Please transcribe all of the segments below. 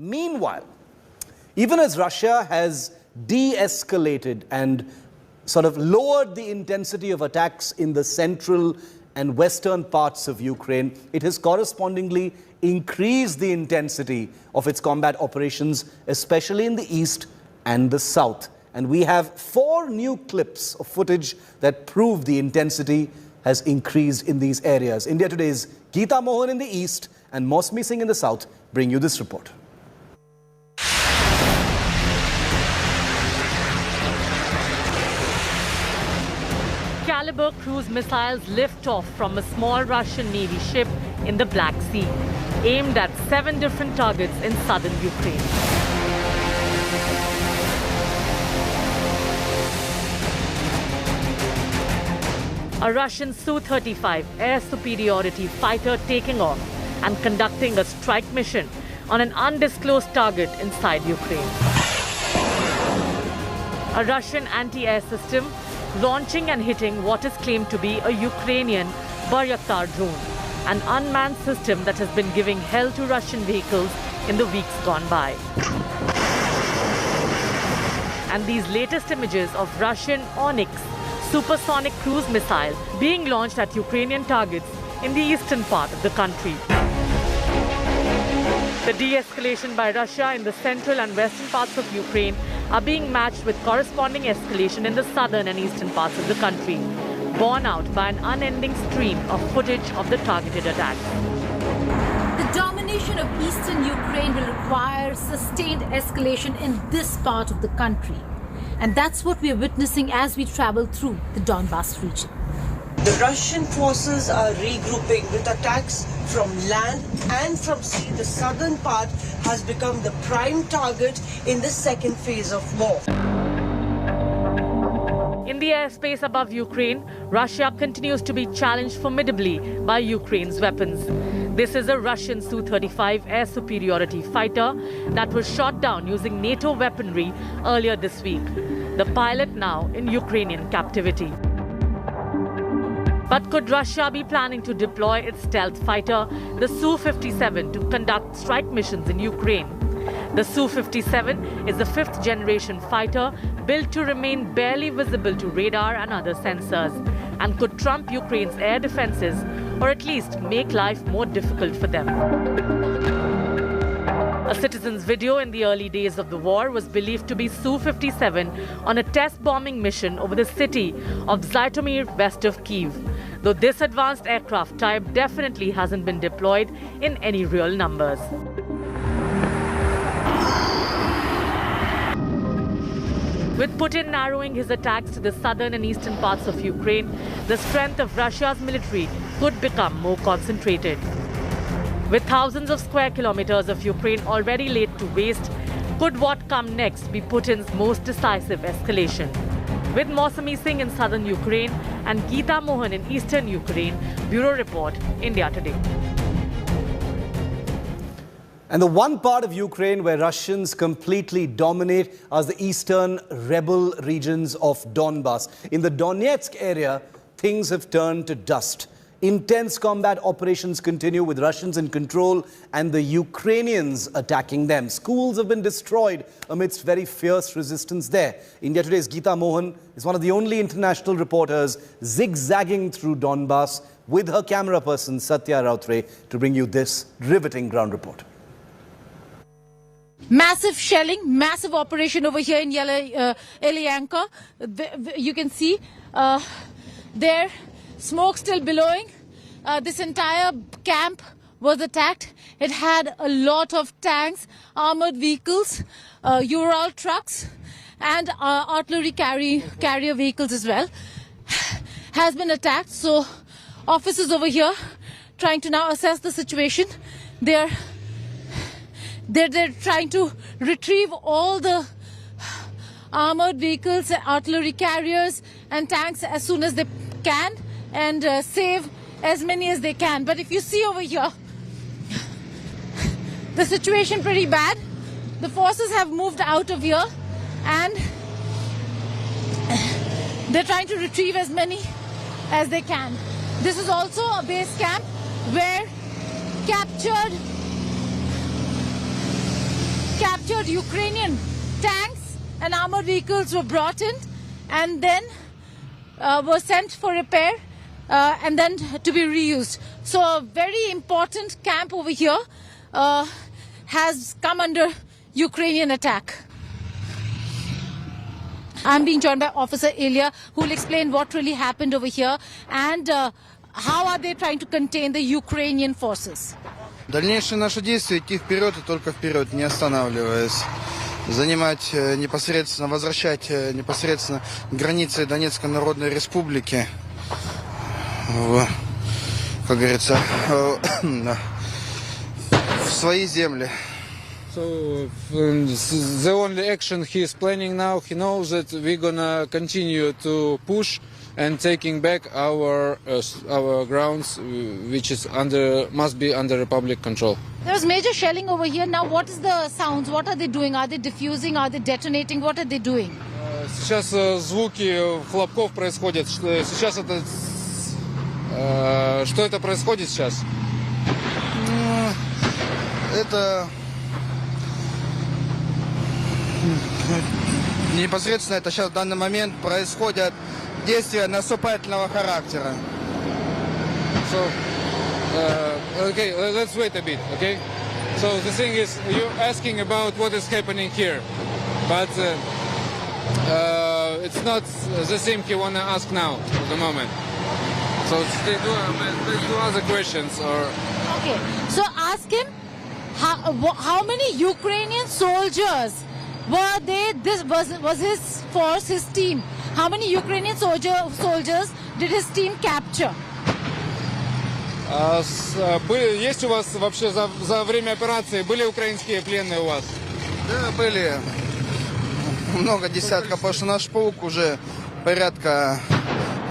Meanwhile, even as Russia has de-escalated and sort of lowered the intensity of attacks in the central and western parts of Ukraine, it has correspondingly increased the intensity of its combat operations, especially in the east and the south. And we have 4 new clips of footage that prove the intensity has increased in these areas. India Today's Geeta Mohan in the east and Mosmi Singh in the south bring you this report. Caliber cruise missiles lift off from a small Russian Navy ship in the Black Sea, aimed at 7 different targets in southern Ukraine. A Russian Su-35 air superiority fighter taking off and conducting a strike mission on an undisclosed target inside Ukraine. A Russian anti-air system launching and hitting what is claimed to be a Ukrainian Bayraktar drone, an unmanned system that has been giving hell to Russian vehicles in the weeks gone by. And these latest images of Russian Onyx supersonic cruise missile being launched at Ukrainian targets in the eastern part of the country. The de-escalation by Russia in the central and western parts of Ukraine are being matched with corresponding escalation in the southern and eastern parts of the country, borne out by an unending stream of footage of the targeted attacks. The domination of eastern Ukraine will require sustained escalation in this part of the country. And that's what we are witnessing as we travel through the Donbas region. The Russian forces are regrouping with attacks from land and from sea. The southern part has become the prime target in the second phase of war. In the airspace above Ukraine, Russia continues to be challenged formidably by Ukraine's weapons. This is a Russian Su-35 air superiority fighter that was shot down using NATO weaponry earlier this week. The pilot now in Ukrainian captivity. But could Russia be planning to deploy its stealth fighter, the Su-57, to conduct strike missions in Ukraine? The Su-57 is the 5th generation fighter built to remain barely visible to radar and other sensors, and could trump Ukraine's air defenses, or at least make life more difficult for them. A citizen's video in the early days of the war was believed to be Su-57 on a test bombing mission over the city of Zhytomyr west of Kyiv, though this advanced aircraft type definitely hasn't been deployed in any real numbers. With Putin narrowing his attacks to the southern and eastern parts of Ukraine, the strength of Russia's military could become more concentrated. With thousands of square kilometers of Ukraine already laid to waste, could what come next be Putin's most decisive escalation? With Mosmi Singh in southern Ukraine and Geeta Mohan in eastern Ukraine, Bureau Report, India Today. And the one part of Ukraine where Russians completely dominate are the eastern rebel regions of Donbas. In the Donetsk area, things have turned to dust. Intense combat operations continue with Russians in control and the Ukrainians attacking them. Schools have been destroyed amidst very fierce resistance there. India Today's Geeta Mohan is one of the only international reporters zigzagging through Donbas with her camera person Satya Rautre to bring you this riveting ground report. Massive shelling, massive operation over here in Elyanka. You can see there, smoke still billowing. This entire camp was attacked. It had a lot of tanks, armored vehicles, Ural trucks, and artillery carrier vehicles as well. Has been attacked. So officers over here trying to now assess the situation. They're trying to retrieve all the armored vehicles, artillery carriers and tanks as soon as they can and save as many as they can. But if you see over here, the situation pretty bad. The forces have moved out of here and they're trying to retrieve as many as they can. This is also a base camp where captured Ukrainian tanks and armored vehicles were brought in and then were sent for repair and then to be reused. So a very important camp over here has come under Ukrainian attack. I'm being joined by Officer Ilya, who will explain what really happened over here and how are they trying to contain the Ukrainian forces. Дальнейшие наши действия идти вперед и только вперед, не останавливаясь. Занимать непосредственно, возвращать непосредственно границы Донецкой Народной Республики, как говорится, в свои земли. So the only action he is planning now, he knows that we're gonna continue to push and taking back our grounds, which is must be under Republic control. There was major shelling over here. Now what is the sounds? What are they doing? Are they diffusing? Are they detonating? What are they doing? Сейчас звуки хлопков происходят. Сейчас это что это происходит сейчас? Это непосредственно это сейчас в данный момент происходят действия наступательного характера. So, okay, let's wait a bit, okay? So the thing is, you're asking about what is happening here, but it's not the same he wanna ask now at the moment. So let's do other questions or. Okay, so ask him how many Ukrainian soldiers were they? This was his force, his team. How many Ukrainian soldiers did his team capture? Есть у вас вообще за время операции были украинские пленные у вас? Да, были много десятков, потому что наш полк уже порядка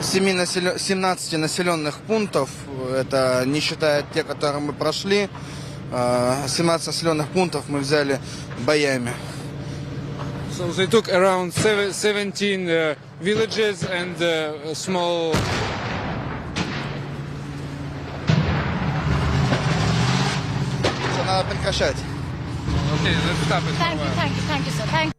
17 населенных пунктов, это не считая те, которые мы прошли, 17 населенных пунктов мы взяли боями. So they took around 17 villages and small. Надо прекращать. Okay, let's stop it. Thank you, sir. Thank you.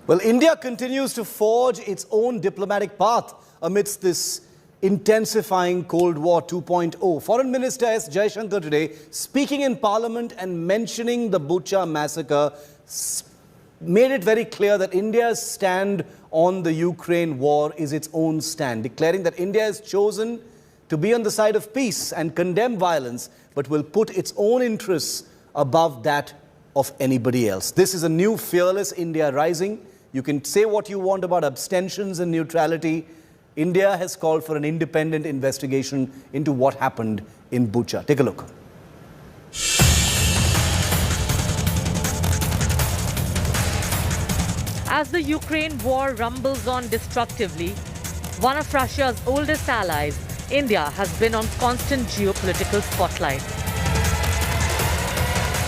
Well, India continues to forge its own diplomatic path amidst this intensifying Cold War 2.0. Foreign Minister S. Jaishankar today, speaking in Parliament and mentioning the Bucha massacre, made it very clear that India's stand on the Ukraine war is its own stand, declaring that India has chosen to be on the side of peace and condemn violence, but will put its own interests above that of anybody else. This is a new fearless India rising. You can say what you want about abstentions and neutrality. India has called for an independent investigation into what happened in Bucha. Take a look. As the Ukraine war rumbles on destructively, one of Russia's oldest allies, India, has been on constant geopolitical spotlight.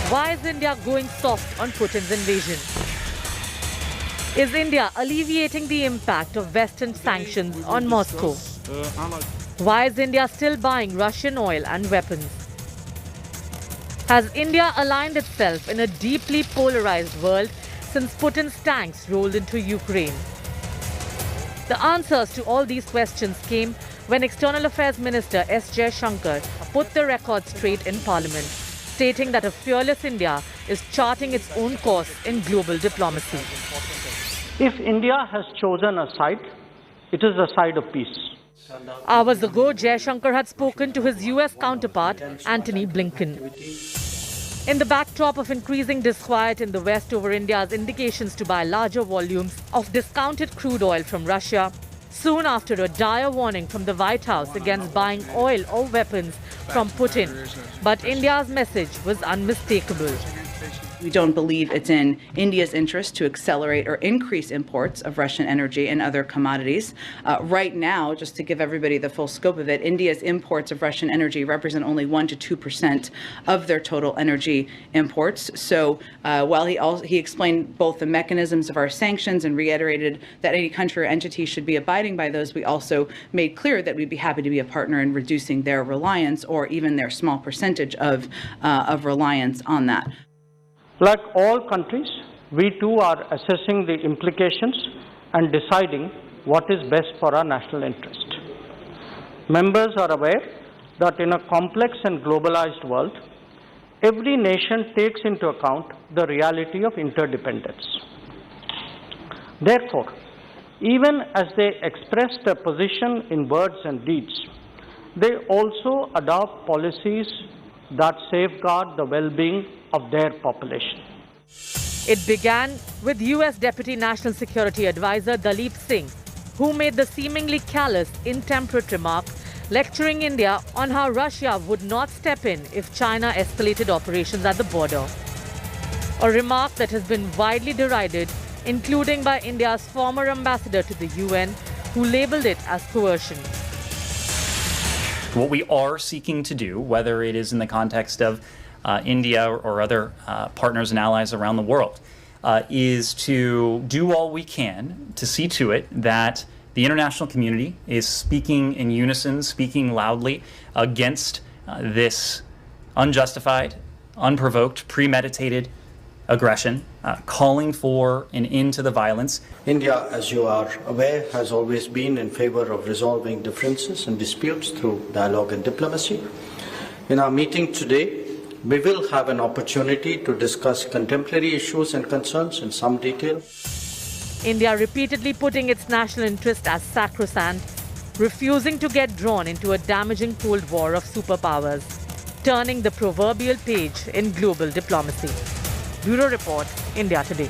Why is India going soft on Putin's invasion? Is India alleviating the impact of Western sanctions on Moscow? Why is India still buying Russian oil and weapons? Has India aligned itself in a deeply polarized world since Putin's tanks rolled into Ukraine? The answers to all these questions came when External Affairs Minister S. Jaishankar put the record straight in Parliament, stating that a fearless India is charting its own course in global diplomacy. If India has chosen a side, it is the side of peace. Hours ago, Jaishankar had spoken to his US counterpart, Antony Blinken. In the backdrop of increasing disquiet in the West over India's indications to buy larger volumes of discounted crude oil from Russia, soon after a dire warning from the White House against buying oil or weapons from Putin. But India's message was unmistakable. We don't believe it's in India's interest to accelerate or increase imports of Russian energy and other commodities. Right now, just to give everybody the full scope of it, India's imports of Russian energy represent only 1% to 2% of their total energy imports. So while he explained both the mechanisms of our sanctions and reiterated that any country or entity should be abiding by those, we also made clear that we'd be happy to be a partner in reducing their reliance or even their small percentage of reliance on that. Like all countries, we too are assessing the implications and deciding what is best for our national interest. Members are aware that in a complex and globalized world, every nation takes into account the reality of interdependence. Therefore, even as they express their position in words and deeds, they also adopt policies that safeguard the well-being of their population. It began with US Deputy National Security Advisor Dalip Singh, who made the seemingly callous, intemperate remark lecturing India on how Russia would not step in if China escalated operations at the border. A remark that has been widely derided, including by India's former ambassador to the UN, who labelled it as coercion. What we are seeking to do, whether it is in the context of India or other partners and allies around the world, is to do all we can to see to it that the international community is speaking in unison, speaking loudly against this unjustified, unprovoked, premeditated aggression, calling for an end to the violence. India, as you are aware, has always been in favor of resolving differences and disputes through dialogue and diplomacy. In our meeting today, we will have an opportunity to discuss contemporary issues and concerns in some detail. India repeatedly putting its national interest as sacrosanct, refusing to get drawn into a damaging Cold War of superpowers, turning the proverbial page in global diplomacy. Bureau Report, India Today.